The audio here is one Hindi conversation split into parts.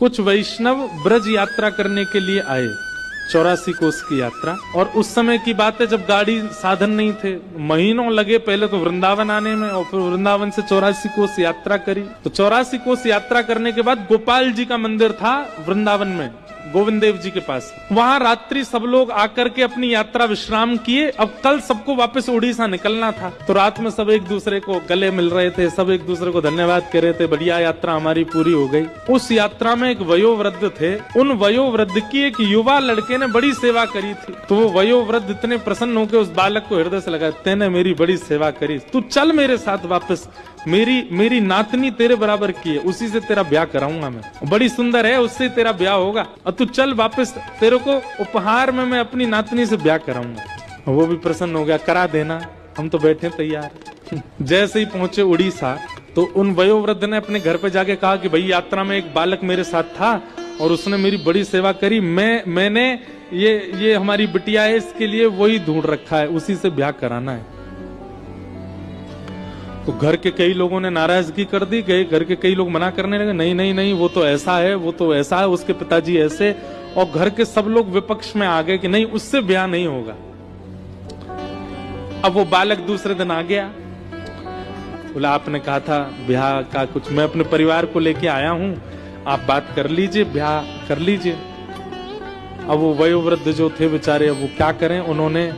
कुछ वैष्णव ब्रज यात्रा करने के लिए आए, 84 कोस की यात्रा। और उस समय की बात है जब गाड़ी साधन नहीं थे, महीनों लगे पहले तो वृंदावन आने में, और फिर वृंदावन से 84 कोस यात्रा करी। तो 84 कोस यात्रा करने के बाद गोपाल जी का मंदिर था वृंदावन में, गोविंद देव जी के पास। वहां रात्रि सब लोग आकर के अपनी यात्रा विश्राम किए। अब कल सबको वापस उड़ीसा निकलना था, तो रात में सब एक दूसरे को गले मिल रहे थे, सब एक दूसरे को धन्यवाद कह रहे थे, बढ़िया यात्रा हमारी पूरी हो गई। उस यात्रा में एक वयोवृद्ध थे, उन वयोवृद्ध की एक युवा लड़के ने बड़ी सेवा करी थी। तो वो वयोवृद्ध इतने प्रसन्न होकर उस बालक को हृदय से लगा, तेने मेरी बड़ी सेवा करी, तू चल मेरे साथ वापस, मेरी नातनी तेरे बराबर की है, उसी से तेरा ब्याह कराऊंगा मैं, बड़ी सुंदर है, उससे तेरा ब्याह होगा, और तू चल वापस, तेरे को उपहार में मैं अपनी नातनी से ब्याह कराऊंगा। वो भी प्रसन्न हो गया, करा देना, हम तो बैठे तैयार। जैसे ही पहुंचे उड़ीसा तो उन वयोवृद्ध ने अपने घर पे जाके कहा कि भाई यात्रा में एक बालक मेरे साथ था और उसने मेरी बड़ी सेवा करी, मैंने ये हमारी बिटिया है, इसके लिए वही ढूंढ रखा है, उसी से ब्याह कराना है। तो घर के कई लोगों ने नाराजगी कर दी, घर के कई लोग मना करने लगे, नहीं नहीं नहीं, वो तो ऐसा है, वो तो ऐसा है, उसके पिताजी ऐसे, और घर के सब लोग विपक्ष में आ गए कि नहीं, उससे ब्याह नहीं होगा। अब वो बालक दूसरे दिन आ गया, बोला आपने कहा था ब्याह का कुछ, मैं अपने परिवार को लेके आया हूं, आप बात कर लीजिए, ब्याह कर लीजिए। अब वो वयोवृद्ध जो थे बेचारे, अब वो क्या करें, उन्होंने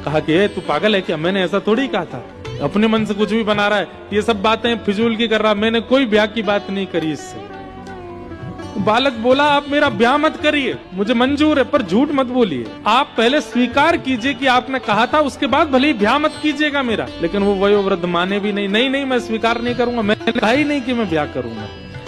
कहा कि तू पागल है क्या, मैंने ऐसा थोड़ी कहा था, अपने मन से कुछ भी बना रहा है, ये सब बातें फिजूल की कर रहा, मैंने कोई ब्याह की बात नहीं करी इससे। बालक बोला आप मेरा ब्याह मत करिए, मुझे मंजूर है, पर झूठ मत बोलिए, आप पहले स्वीकार कीजिए कि आपने कहा था, उसके बाद भले ही ब्याह मत कीजिएगा मेरा। लेकिन वो वयोवृद्ध माने भी नहीं, नहीं नहीं मैं स्वीकार नहीं करूंगा, मैंने कहा ही नहीं कि मैं ब्याह करूंगा।